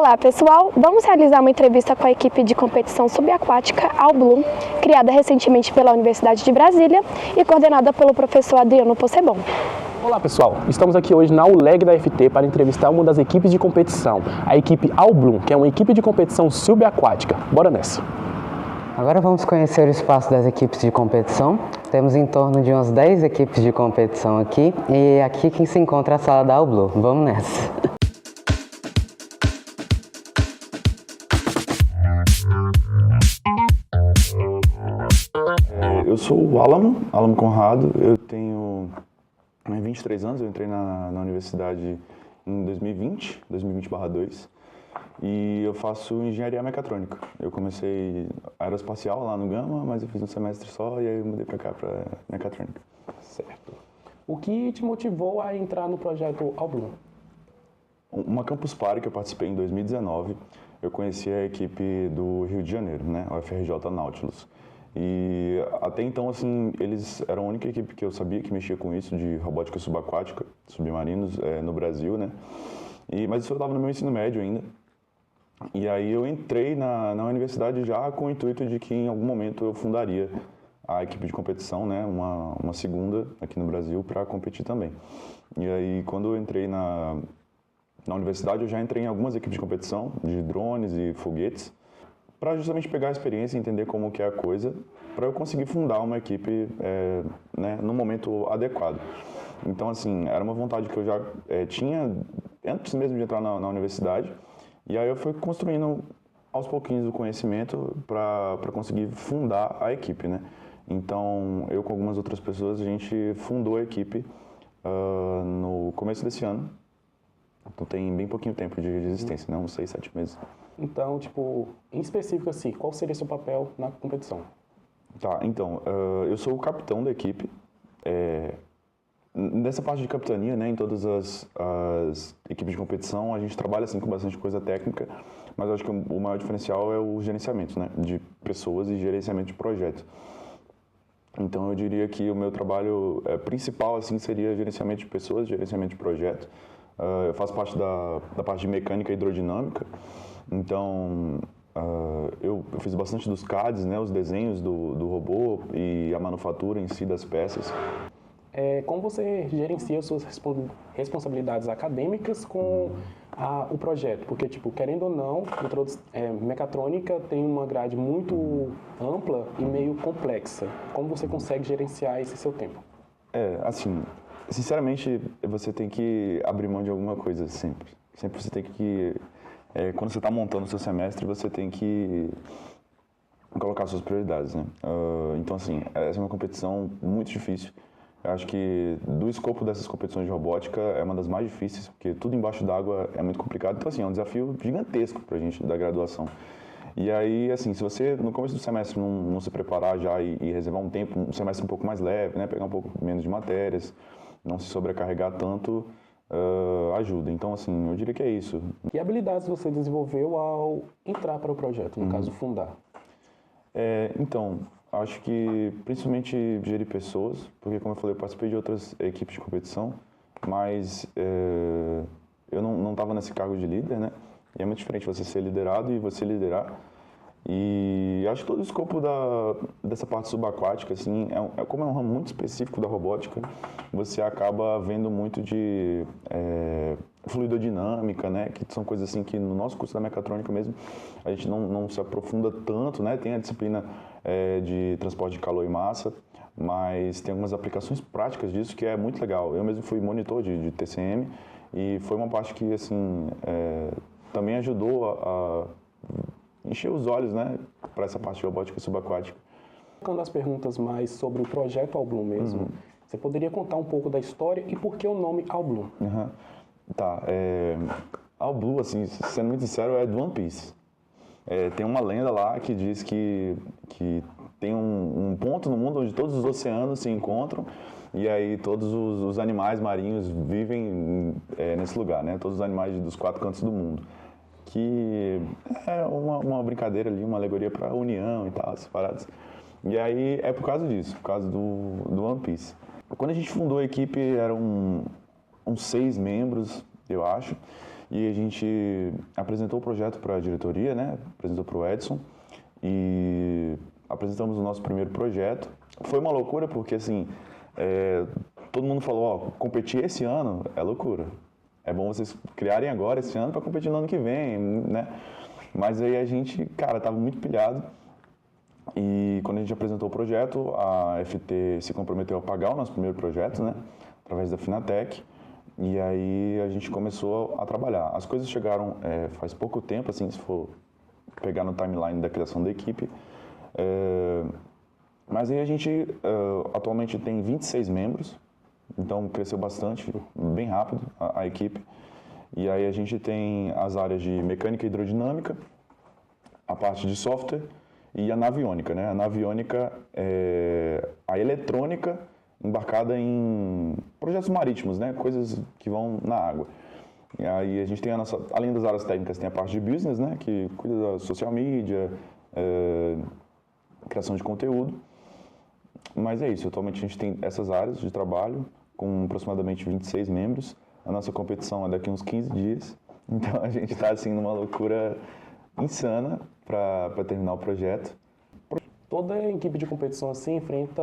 Olá pessoal, vamos realizar uma entrevista com a equipe de competição subaquática All Blue, criada recentemente pela Universidade de Brasília e coordenada pelo professor Adriano Possebon. Olá pessoal, estamos aqui hoje na ULEG da FT para entrevistar uma das equipes de competição, a equipe All Blue, que é uma equipe de competição subaquática. Bora nessa! Agora vamos conhecer o espaço das equipes de competição. Temos em torno de umas 10 equipes de competição aqui e aqui que se encontra a sala da All Blue. Vamos nessa! Eu sou o Alamo Conrado, eu tenho 23 anos, eu entrei na universidade em 2020/2 e eu faço engenharia mecatrônica. Eu comecei aeroespacial lá no Gama, mas eu fiz um semestre só e aí eu mudei pra cá, pra mecatrônica. Certo. O que te motivou a entrar no projeto All Blue? Uma Campus Party que eu participei em 2019, eu conheci a equipe do Rio de Janeiro, né, o FRJ Nautilus. E até então, assim, eles eram a única equipe que eu sabia que mexia com isso, de robótica subaquática, submarinos, no Brasil, né? Mas isso eu estava no meu ensino médio ainda. E aí eu entrei na universidade já com o intuito de que em algum momento eu fundaria a equipe de competição, né? Uma segunda aqui no Brasil para competir também. E aí quando eu entrei na universidade, eu já entrei em algumas equipes de competição, de drones e foguetes, para justamente pegar a experiência e entender como que é a coisa, para eu conseguir fundar uma equipe né, no momento adequado. Então, assim, era uma vontade que eu já tinha antes mesmo de entrar na universidade, e aí eu fui construindo aos pouquinhos o conhecimento para conseguir fundar a equipe, né? Então, eu com algumas outras pessoas, a gente fundou a equipe no começo desse ano. Então tem bem pouquinho tempo de existência, né? Uns 6, 7 meses. Então, tipo, em específico assim, qual seria seu papel na competição? Tá, então, eu sou o capitão da equipe. Nessa parte de capitania, né, em todas as equipes de competição, a gente trabalha assim com bastante coisa técnica, mas eu acho que o maior diferencial é o gerenciamento, né, de pessoas e gerenciamento de projetos. Então eu diria que o meu trabalho principal assim seria gerenciamento de pessoas, gerenciamento de projeto. Eu faço parte da parte de mecânica e hidrodinâmica, então eu fiz bastante dos CADs, né, os desenhos do robô e a manufatura em si das peças. Como você gerencia suas responsabilidades acadêmicas com o projeto? Porque, tipo, querendo ou não, mecatrônica tem uma grade muito ampla e meio complexa. Como você consegue gerenciar esse seu tempo? Assim, sinceramente, você tem que abrir mão de alguma coisa sempre. Sempre você tem que... quando você está montando o seu semestre, você tem que colocar suas prioridades, né? Então, assim, essa é uma competição muito difícil. Eu acho que do escopo dessas competições de robótica é uma das mais difíceis, porque tudo embaixo d'água é muito complicado. Então, assim, é um desafio gigantesco para a gente da graduação. E aí, assim, se você no começo do semestre não se preparar já e reservar um tempo, um semestre um pouco mais leve, né? Pegar um pouco menos de matérias, não se sobrecarregar tanto, ajuda. Então, assim, eu diria que é isso. Que habilidades você desenvolveu ao entrar para o projeto, no caso, fundar? Então, acho que principalmente gerir pessoas, porque, como eu falei, eu participei de outras equipes de competição, mas eu não estava nesse cargo de líder, né? E é muito diferente você ser liderado e você liderar. E acho que todo o escopo dessa parte subaquática, assim, como é um ramo muito específico da robótica, você acaba vendo muito de fluidodinâmica, né? Que são coisas assim que no nosso curso da mecatrônica mesmo, a gente não se aprofunda tanto, né? Tem a disciplina de transporte de calor e massa, mas tem algumas aplicações práticas disso que é muito legal. Eu mesmo fui monitor de TCM e foi uma parte que, assim, também ajudou a encher os olhos, né, para essa parte de robótica subaquática. Colocando as perguntas mais sobre o projeto All Blue mesmo, você poderia contar um pouco da história e por que o nome All Blue? Tá, All Blue, assim, sendo muito sincero, é do One Piece. Tem uma lenda lá que diz que tem um ponto no mundo onde todos os oceanos se encontram e aí todos os animais marinhos vivem nesse lugar, né? Todos os animais dos 4 cantos do mundo. Que é uma brincadeira ali, uma alegoria para a união e tal, essas paradas. E aí é por causa disso, por causa do One Piece. Quando a gente fundou a equipe, eram uns 6 membros, eu acho. E a gente apresentou o projeto para a diretoria, né? Apresentou para o Edson e apresentamos o nosso primeiro projeto. Foi uma loucura porque, assim, todo mundo falou, ó, competir esse ano é loucura. É bom vocês criarem agora, esse ano, para competir no ano que vem, né? Mas aí a gente, cara, tava muito pilhado. E quando a gente apresentou o projeto, a FT se comprometeu a pagar o nosso primeiro projeto, né? Através da Finatec. E aí a gente começou a trabalhar. As coisas chegaram faz pouco tempo, assim, se for pegar no timeline da criação da equipe. Mas aí a gente atualmente tem 26 membros. Então cresceu bastante, bem rápido a equipe. E aí a gente tem as áreas de mecânica e hidrodinâmica, a parte de software e a naviônica, né? A naviônica é a eletrônica embarcada em projetos marítimos, né? Coisas que vão na água. E aí a gente tem além das áreas técnicas, tem a parte de business, né? Que cuida da social media, criação de conteúdo. Mas é isso, atualmente a gente tem essas áreas de trabalho com aproximadamente 26 membros. A nossa competição é daqui a uns 15 dias, então a gente está assim numa loucura insana para terminar o projeto. Toda equipe de competição assim enfrenta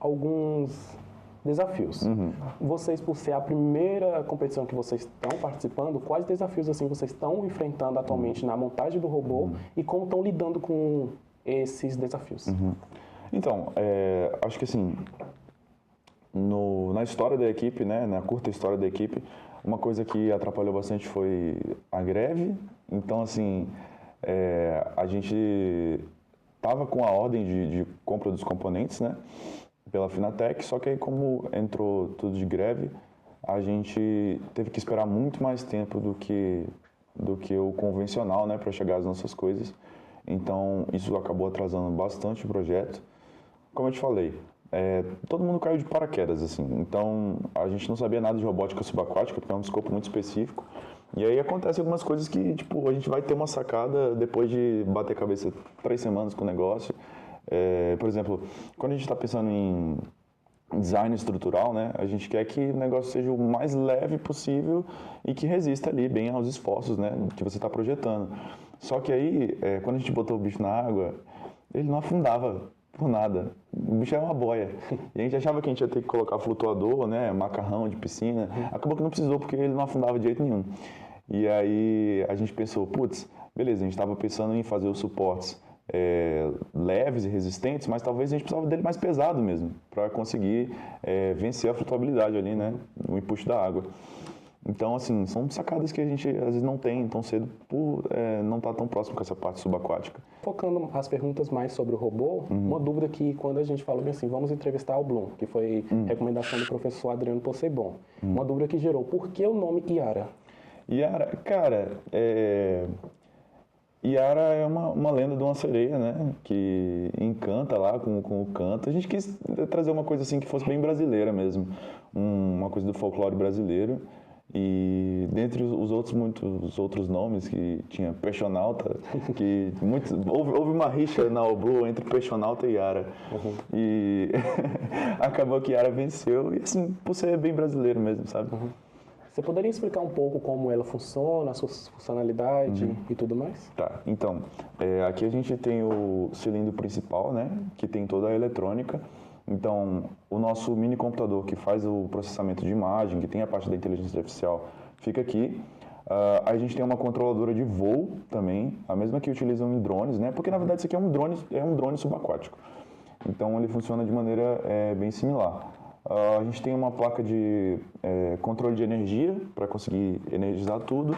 alguns desafios. Vocês, por ser a primeira competição que vocês estão participando, quais desafios assim vocês estão enfrentando atualmente na montagem do robô e como estão lidando com esses desafios? Então, acho que assim, na história da equipe, né, na curta história da equipe, uma coisa que atrapalhou bastante foi a greve. Então, assim, a gente estava com a ordem de compra dos componentes, né, pela Finatec, só que aí como entrou tudo de greve, a gente teve que esperar muito mais tempo do que o convencional, né, para chegar às nossas coisas. Então, isso acabou atrasando bastante o projeto. Como eu te falei, todo mundo caiu de paraquedas, assim. Então, a gente não sabia nada de robótica subaquática, porque é um escopo muito específico. E aí acontecem algumas coisas que, tipo, a gente vai ter uma sacada depois de bater a cabeça 3 semanas com o negócio. Por exemplo, quando a gente está pensando em design estrutural, né, a gente quer que o negócio seja o mais leve possível e que resista ali bem aos esforços, né, que você está projetando. Só que aí, quando a gente botou o bicho na água, ele não afundava por nada. O bicho era uma boia. E a gente achava que a gente ia ter que colocar flutuador, né, macarrão de piscina. Acabou que não precisou, porque ele não afundava de jeito nenhum. E aí a gente pensou, putz, beleza, a gente estava pensando em fazer os suportes leves e resistentes, mas talvez a gente precisava dele mais pesado mesmo, para conseguir vencer a flutuabilidade ali, né, o input da água. Então, assim, são sacadas que a gente às vezes não tem tão cedo por não estar tão próximo com essa parte subaquática. Focando as perguntas mais sobre o robô, uma dúvida que quando a gente falou assim, vamos entrevistar o Bloom, que foi recomendação do professor Adriano Possebon, uma dúvida que gerou, por que o nome Yara? Yara, cara, Yara é uma lenda de uma sereia, né, que encanta lá com o canto. A gente quis trazer uma coisa assim que fosse bem brasileira mesmo, uma coisa do folclore brasileiro. E dentre os outros, muitos outros nomes que tinha Peixonauta, que houve uma rixa na Blue entre Peixonauta e Yara. E acabou que Yara venceu, e assim, por ser bem brasileiro mesmo, sabe? Você poderia explicar um pouco como ela funciona, a sua funcionalidade e tudo mais? Tá, então, aqui a gente tem o cilindro principal, né, que tem toda a eletrônica. Então, o nosso mini computador que faz o processamento de imagem, que tem a parte da inteligência artificial, fica aqui. A gente tem uma controladora de voo também, a mesma que utilizam em drones, né? Porque na verdade isso aqui é um drone subaquático. Então ele funciona de maneira bem similar. A gente tem uma placa de controle de energia para conseguir energizar tudo.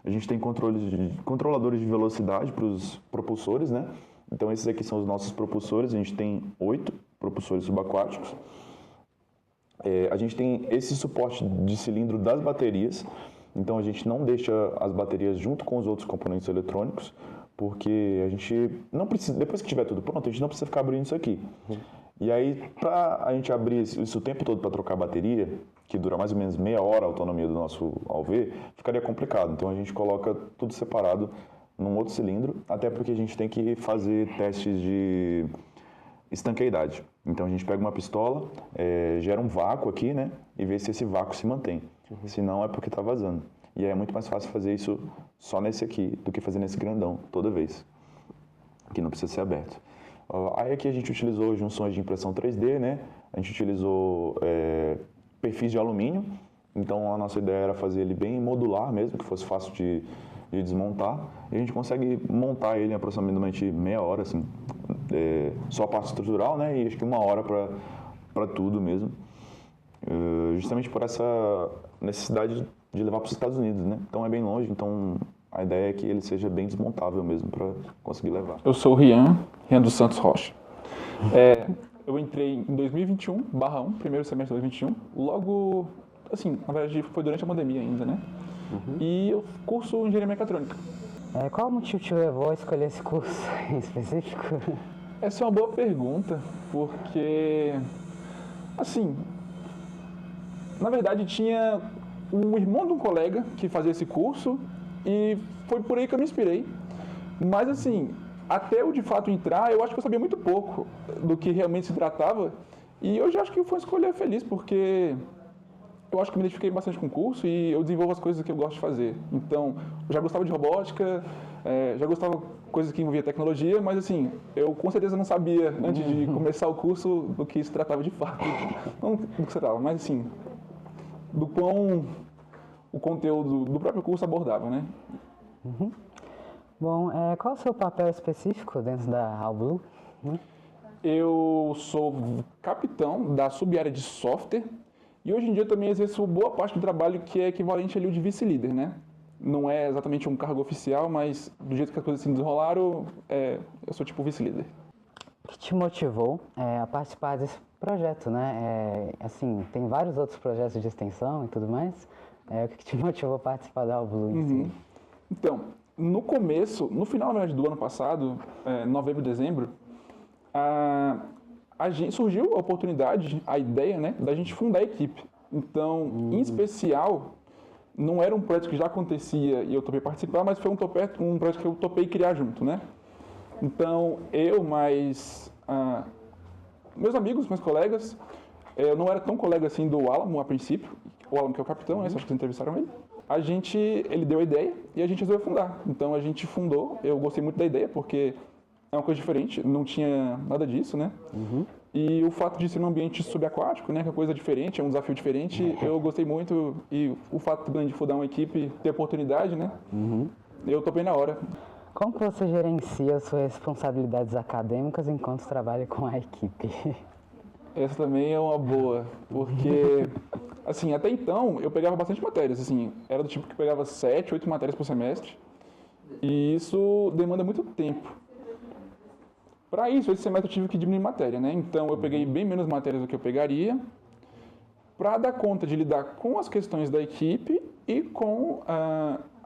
A gente tem controladores de velocidade para os propulsores, né? Então esses aqui são os nossos propulsores. A gente tem 8 propulsores subaquáticos. A gente tem esse suporte de cilindro das baterias, então a gente não deixa as baterias junto com os outros componentes eletrônicos, porque a gente não precisa, depois que tiver tudo pronto, a gente não precisa ficar abrindo isso aqui. E aí, para a gente abrir isso o tempo todo para trocar a bateria, que dura mais ou menos meia hora a autonomia do nosso AUV, ficaria complicado. Então a gente coloca tudo separado num outro cilindro, até porque a gente tem que fazer testes de estanqueidade. Então a gente pega uma pistola, gera um vácuo aqui, né, e vê se esse vácuo se mantém. Se não, é porque está vazando. E aí é muito mais fácil fazer isso só nesse aqui do que fazer nesse grandão, toda vez. Que não precisa ser aberto. Aí aqui a gente utilizou junções de impressão 3D, né? A gente utilizou perfis de alumínio. Então a nossa ideia era fazer ele bem modular mesmo, que fosse fácil de desmontar. E a gente consegue montar ele em aproximadamente meia hora, assim. Só a parte estrutural, né? E acho que 1 hora para tudo mesmo. Justamente por essa necessidade de levar para os Estados Unidos, né? Então é bem longe, então a ideia é que ele seja bem desmontável mesmo para conseguir levar. Eu sou o Rian dos Santos Rocha. Eu entrei em 2021/1, primeiro semestre de 2021, logo, assim, na verdade foi durante a pandemia ainda, né? E eu curso Engenharia Mecatrônica. Qual o motivo te levou a escolher esse curso em específico? Essa é uma boa pergunta, porque, assim, na verdade tinha um irmão de um colega que fazia esse curso e foi por aí que eu me inspirei. Mas, assim, até eu de fato entrar, eu acho que eu sabia muito pouco do que realmente se tratava. E eu já acho que foi uma escolha feliz, porque eu acho que me identifiquei bastante com o curso e eu desenvolvo as coisas que eu gosto de fazer. Então, eu já gostava de robótica, já gostava de coisas que envolvia tecnologia, mas assim, eu com certeza não sabia, antes de começar o curso, do que se tratava de fato. Não do que se tratava, mas assim, do quão o conteúdo do próprio curso abordava, né? Bom, qual é o seu papel específico dentro da AllBlue? Eu sou capitão da sub-área de software e hoje em dia também exerço boa parte do trabalho que é equivalente ali ao de vice-líder, né? Não é exatamente um cargo oficial, mas do jeito que as coisas se desenrolaram, eu sou tipo vice-líder. O que te motivou a participar desse projeto, né? Assim, tem vários outros projetos de extensão e tudo mais. O que te motivou a participar da AllBlue em si? Então, no começo, no final na verdade, do ano passado, novembro, dezembro, surgiu a oportunidade, a ideia, né, da gente fundar a equipe. Então, em especial, não era um projeto que já acontecia e eu topei participar, mas foi um projeto que eu topei criar junto, né? Então, eu mais meus amigos, meus colegas, eu não era tão colega assim do Alamo a princípio, o Alamo que é o capitão, né? Acho que vocês entrevistaram ele. Ele deu a ideia e a gente resolveu fundar. Então, a gente fundou, eu gostei muito da ideia, porque é uma coisa diferente, não tinha nada disso, né? E o fato de ser um ambiente subaquático, né, que é uma coisa diferente, é um desafio diferente, eu gostei muito. E o fato de fundar uma equipe, ter oportunidade, né, eu topei na hora. Como que você gerencia as suas responsabilidades acadêmicas enquanto trabalha com a equipe? Essa também é uma boa, porque, assim, até então eu pegava bastante matérias, assim, era do tipo que pegava 7, 8 matérias por semestre, e isso demanda muito tempo. Para isso, esse semestre eu tive que diminuir matéria, né? Então, eu peguei bem menos matérias do que eu pegaria para dar conta de lidar com as questões da equipe e com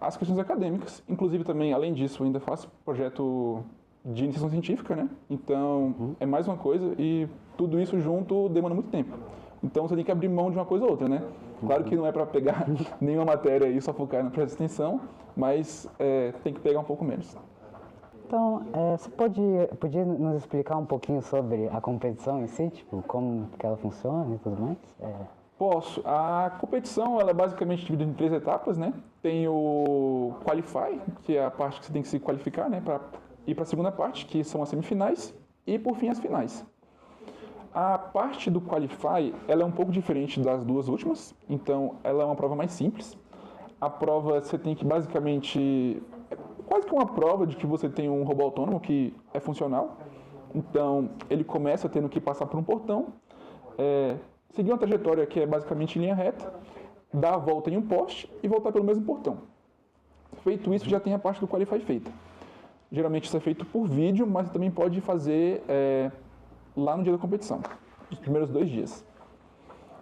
as questões acadêmicas. Inclusive, também, além disso, eu ainda faço projeto de iniciação científica, né? Então, é mais uma coisa e tudo isso junto demanda muito tempo. Então, você tem que abrir mão de uma coisa ou outra, né? Claro que não é para pegar nenhuma matéria e só focar na projeto de extensão, mas tem que pegar um pouco menos. Então, você podia nos explicar um pouquinho sobre a competição em si, tipo, como que ela funciona e tudo mais? Posso. A competição ela é basicamente dividida em 3 etapas, né? Tem o Qualify, que é a parte que você tem que se qualificar, né, para ir para a segunda parte, que são as semifinais, e por fim as finais. A parte do Qualify, ela é um pouco diferente das duas últimas, então ela é uma prova mais simples. A prova você tem que basicamente quase que uma prova de que você tem um robô autônomo que é funcional. Então, ele começa tendo que passar por um portão, seguir uma trajetória que é basicamente em linha reta, dar a volta em um poste e voltar pelo mesmo portão. Feito isso, já tem a parte do Qualify feita. Geralmente isso é feito por vídeo, mas você também pode fazer lá no dia da competição, os primeiros 2 dias.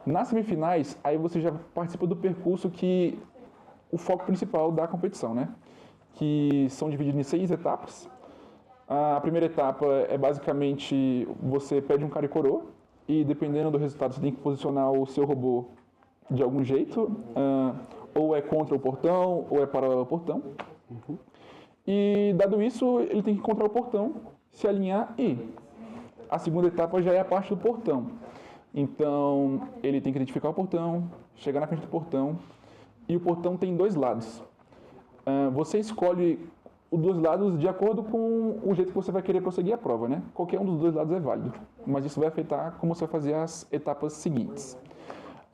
Nas semifinais, aí você já participa do percurso que o foco principal da competição, né? Que são divididos em 6 etapas. A primeira etapa é basicamente você pede um cara e coroa e dependendo do resultado você tem que posicionar o seu robô de algum jeito, ou é contra o portão ou é paralelo ao portão. E dado isso, ele tem que encontrar o portão, se alinhar e ir. A segunda etapa já é a parte do portão. Então, ele tem que identificar o portão, chegar na frente do portão e o portão tem 2 lados. Você escolhe os 2 lados de acordo com o jeito que você vai querer prosseguir a prova, né? Qualquer um dos 2 lados é válido, mas isso vai afetar como você vai fazer as etapas seguintes.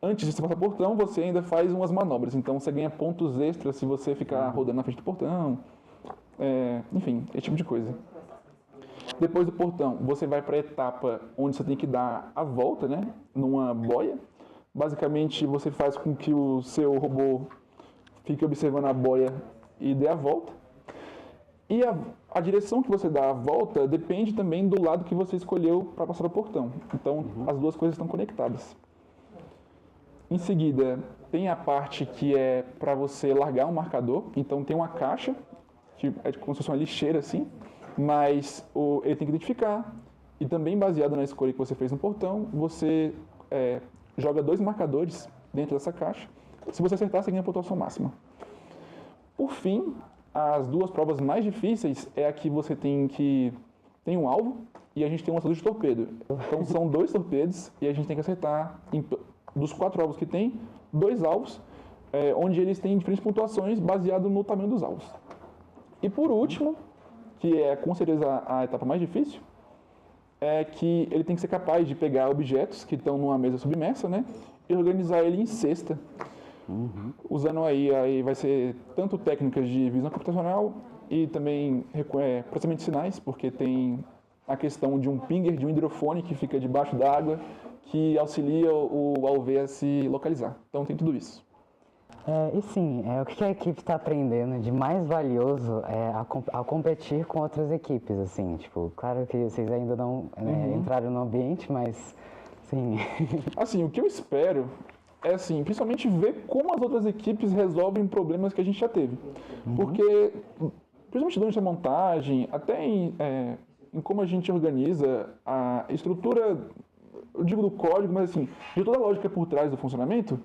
Antes de você passar o portão, você ainda faz umas manobras, então você ganha pontos extras se você ficar rodando na frente do portão, enfim, esse tipo de coisa. Depois do portão, você vai para a etapa onde você tem que dar a volta, né? Numa boia. Basicamente, você faz com que o seu robô fique observando a boia e dê a volta. E a direção que você dá a volta depende também do lado que você escolheu para passar o portão. Então, as 2 coisas estão conectadas. Em seguida, tem a parte que é para você largar um marcador. Então, tem uma caixa, que é como se fosse uma lixeira assim, mas ele tem que identificar. E também, baseado na escolha que você fez no portão, você joga 2 marcadores dentro dessa caixa. Se você acertar, você ganha a pontuação máxima. Por fim, as 2 provas mais difíceis é a que você tem um alvo e a gente tem um lançador de torpedo. Então são 2 torpedos e a gente tem que acertar, dos 4 alvos que tem, 2 alvos, onde eles têm diferentes pontuações baseado no tamanho dos alvos. E por último, que é com certeza a etapa mais difícil, é que ele tem que ser capaz de pegar objetos que estão numa mesa submersa, né, e organizar ele em cesta. Usando aí vai ser tanto técnicas de visão computacional e também processamento de sinais, porque tem a questão de um pinger, de um hidrofone que fica debaixo da água, que auxilia o AUV a se localizar. Então tem tudo isso. E sim, o que a equipe está aprendendo de mais valioso ao competir com outras equipes, assim, tipo, claro que vocês ainda não entraram no ambiente, mas, sim. Assim, o que eu espero é, assim, principalmente ver como as outras equipes resolvem problemas que a gente já teve. Porque, principalmente durante a montagem, até em como a gente organiza a estrutura, eu digo do código, mas assim, de toda a lógica por trás do funcionamento,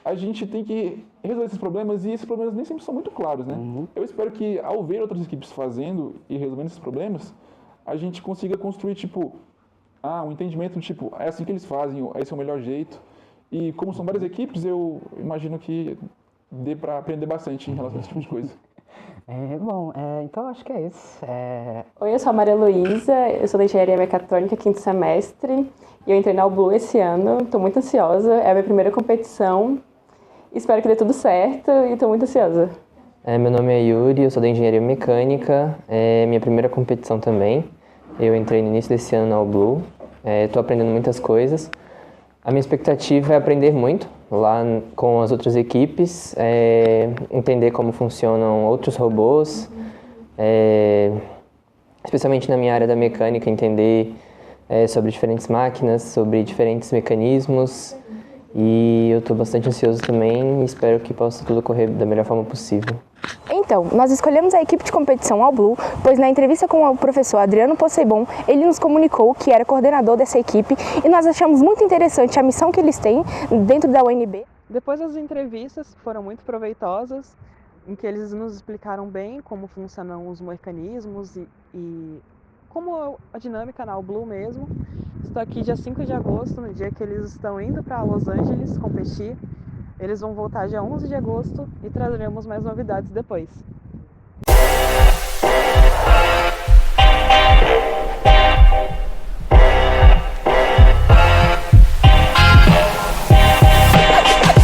a gente tem que resolver esses problemas e esses problemas nem sempre são muito claros, né? Eu espero que, ao ver outras equipes fazendo e resolvendo esses problemas, a gente consiga construir, tipo, um entendimento, tipo, é assim que eles fazem, esse é o melhor jeito. E como são várias equipes, eu imagino que dê para aprender bastante em relação a esse tipo de coisa. Então acho que é isso. Oi, eu sou a Maria Luísa, eu sou da Engenharia Mecatrônica, 5º semestre, e eu entrei na Blue esse ano, estou muito ansiosa, é a minha primeira competição, espero que dê tudo certo e estou muito ansiosa. Meu nome é Yuri, eu sou da Engenharia Mecânica, é minha primeira competição também, eu entrei no início desse ano na Blue, estou aprendendo muitas coisas. A minha expectativa é aprender muito lá com as outras equipes, entender como funcionam outros robôs, especialmente na minha área da mecânica, entender sobre diferentes máquinas, sobre diferentes mecanismos, e eu estou bastante ansioso também e espero que possa tudo ocorrer da melhor forma possível. Então, nós escolhemos a equipe de competição All Blue, pois na entrevista com o professor Adriano Poseidon, ele nos comunicou que era coordenador dessa equipe e nós achamos muito interessante a missão que eles têm dentro da UNB. Depois das entrevistas, foram muito proveitosas, em que eles nos explicaram bem como funcionam os mecanismos e como a dinâmica na All Blue mesmo. Estou aqui dia 5 de agosto, no dia que eles estão indo para Los Angeles competir. Eles vão voltar dia 11 de agosto e traremos mais novidades depois.